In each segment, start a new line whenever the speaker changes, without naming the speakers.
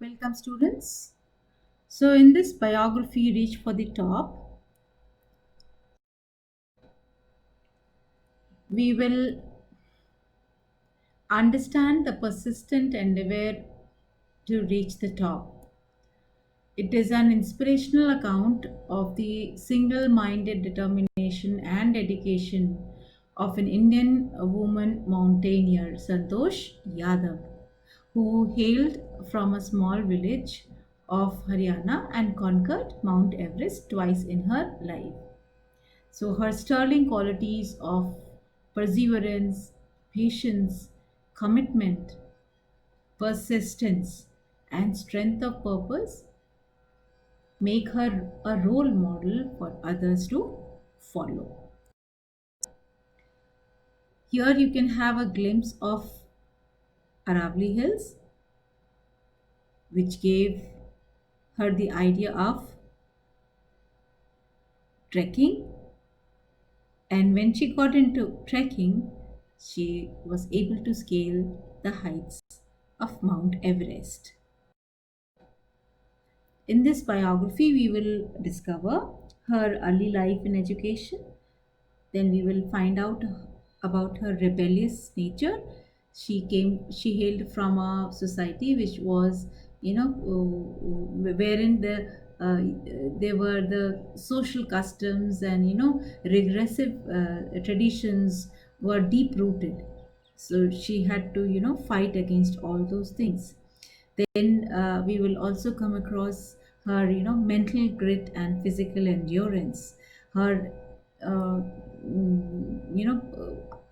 Welcome, students. So, in this biography, Reach for the Top, we will understand the persistent endeavor to reach the top. It is an inspirational account of the single minded determination and dedication of an Indian woman mountaineer, Santosh Yadav, who hailed from a small village of Haryana and conquered Mount Everest twice in her life. So, her sterling qualities of perseverance, patience, commitment, persistence, and strength of purpose make her a role model for others to follow. Here you can have a glimpse of Aravali Hills, which gave her the idea of trekking. And when she got into trekking, she was able to scale the heights of Mount Everest. In this biography, we will discover her early life and education. Then we will find out about her rebellious nature. She hailed from a society which was, wherein there were the social customs and, regressive traditions were deep rooted. So she had to, fight against all those things. Then we will also come across her mental grit and physical endurance, her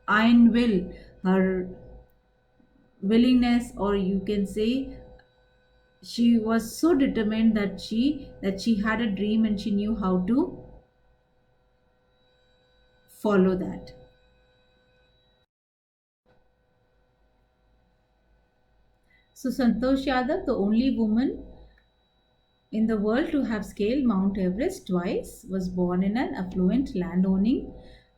iron will, her willingness, or you can say she was so determined that she had a dream and she knew how to follow that. So Santosh Yadav, the only woman in the world to have scaled Mount Everest twice, was born in an affluent landowning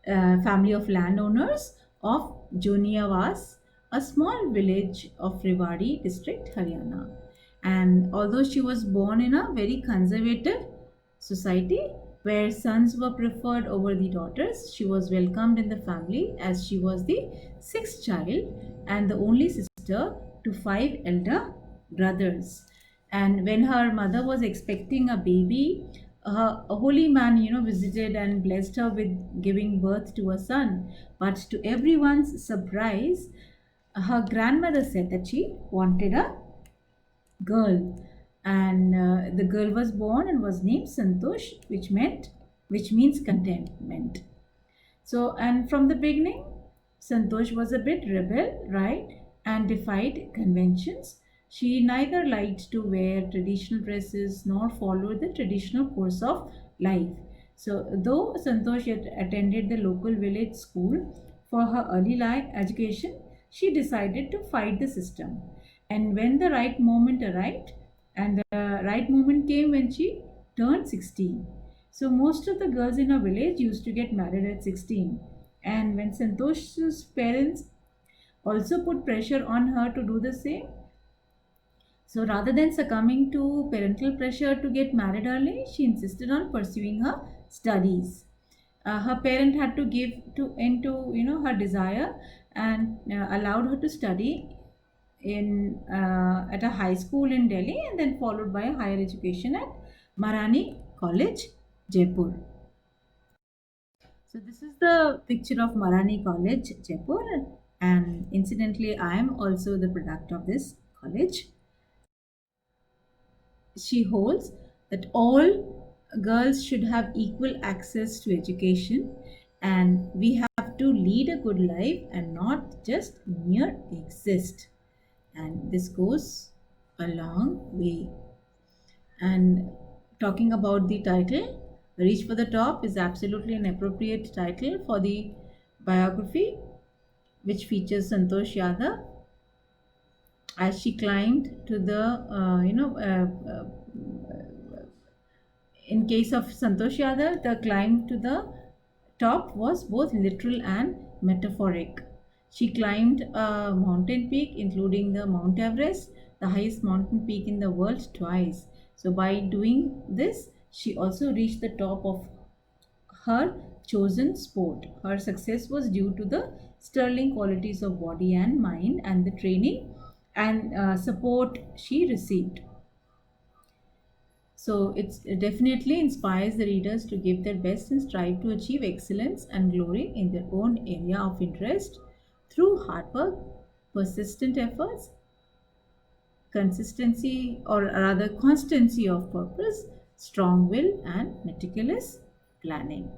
family of landowners of Joniavas, a small village of Rewari district, Haryana. And although she was born in a very conservative society where sons were preferred over the daughters, she was welcomed in the family as she was the sixth child and the only sister to five elder brothers. And when her mother was expecting a baby, a holy man, visited and blessed her with giving birth to a son. But to everyone's surprise, her grandmother said that she wanted a girl, and the girl was born and was named Santosh, which means contentment. So, and from the beginning, Santosh was a bit rebel, right, and defied conventions. She neither liked to wear traditional dresses nor followed the traditional course of life. So, though Santosh had attended the local village school for her early life education, she decided to fight the system. And when the right moment arrived, and the right moment came when she turned 16. So most of the girls in our village used to get married at 16. And when Santosh's parents also put pressure on her to do the same, so rather than succumbing to parental pressure to get married early, she insisted on pursuing her studies. Her parent had to give to into her desire and allowed her to study in at a high school in Delhi and then followed by a higher education at Marani College, Jaipur. So this is the picture of Marani College, Jaipur, and incidentally, I am also the product of this college. She holds that all girls should have equal access to education, and we have to lead a good life and not just mere exist. And this goes a long way. And talking about the title, Reach for the Top is absolutely an appropriate title for the biography, which features Santosh Yadav as she climbed to the, in case of Santosh Yadav, the climb to the top was both literal and metaphoric. She climbed a mountain peak, including the Mount Everest, the highest mountain peak in the world twice. So, by doing this, she also reached the top of her chosen sport. Her success was due to the sterling qualities of body and mind and the training and support she received. So it definitely inspires the readers to give their best and strive to achieve excellence and glory in their own area of interest through hard work, persistent efforts, consistency or rather constancy of purpose, strong will, and meticulous planning.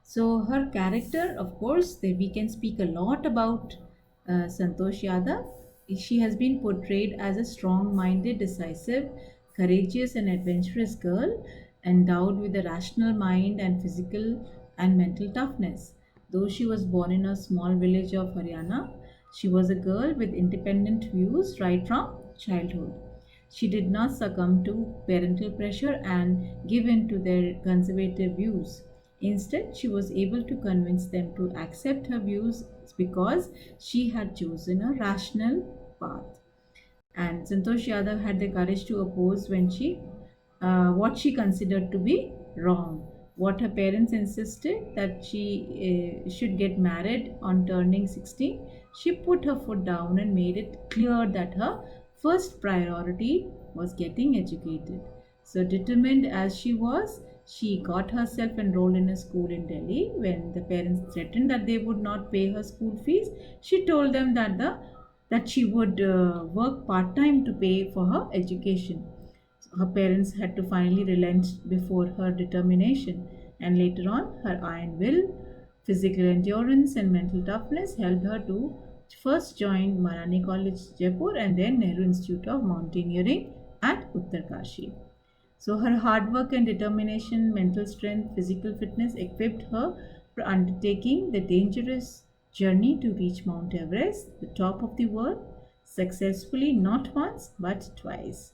So her character, of course, we can speak a lot about Santosh Yadav. She has been portrayed as a strong-minded, decisive, courageous, and adventurous girl, endowed with a rational mind and physical and mental toughness. Though she was born in a small village of Haryana, she was a girl with independent views right from childhood. She did not succumb to parental pressure and give in to their conservative views. Instead, she was able to convince them to accept her views because she had chosen a rational path. And Santosh Yadav had the courage to oppose when what she considered to be wrong. What her parents insisted that she should get married on turning 16, she put her foot down and made it clear that her first priority was getting educated. So, determined as she was, she got herself enrolled in a school in Delhi. When the parents threatened that they would not pay her school fees, she told them that she would work part time to pay for her education. Her parents had to finally relent before her determination, and later on, her iron will, physical endurance, and mental toughness helped her to first join Marani College, Jaipur, and then Nehru Institute of Mountaineering at Uttarkashi. So, her hard work and determination, mental strength, physical fitness equipped her for undertaking the dangerous journey to reach Mount Everest, the top of the world, successfully not once but twice.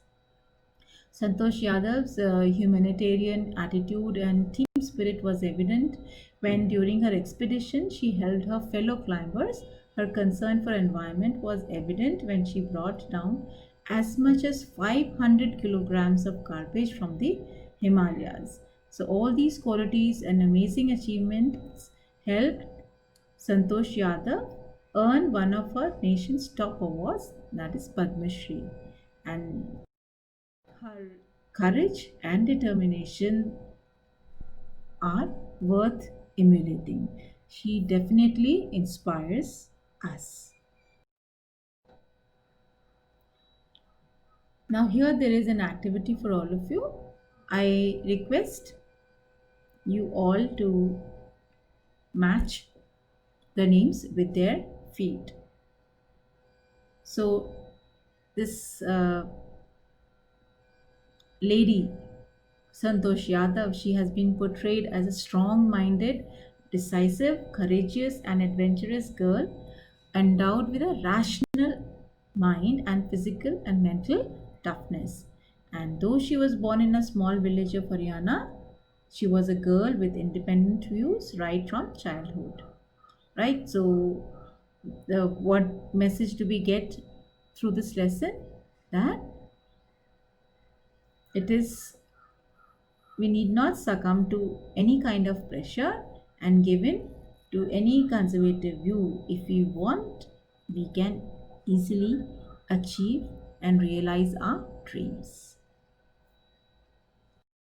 Santosh Yadav's humanitarian attitude and team spirit was evident when, during her expedition, she helped her fellow climbers. Her concern for environment was evident when she brought down as much as 500 kilograms of garbage from the Himalayas. So, all these qualities and amazing achievements helped Santosh Yadav earn one of our nation's top awards, that is Padma Shri. And her courage and determination are worth emulating. She definitely inspires us. Now, here there is an activity for all of you. I request you all to match the names with their feet. So, this lady Santosh Yadav, she has been portrayed as a strong minded, decisive, courageous, and adventurous girl endowed with a rational mind and physical and mental toughness. And though she was born in a small village of Haryana, she was a girl with independent views right from childhood. Right? So, the what message do we get through this lesson? That it is we need not succumb to any kind of pressure and give in to any conservative view. If we want, we can easily achieve and realize our dreams.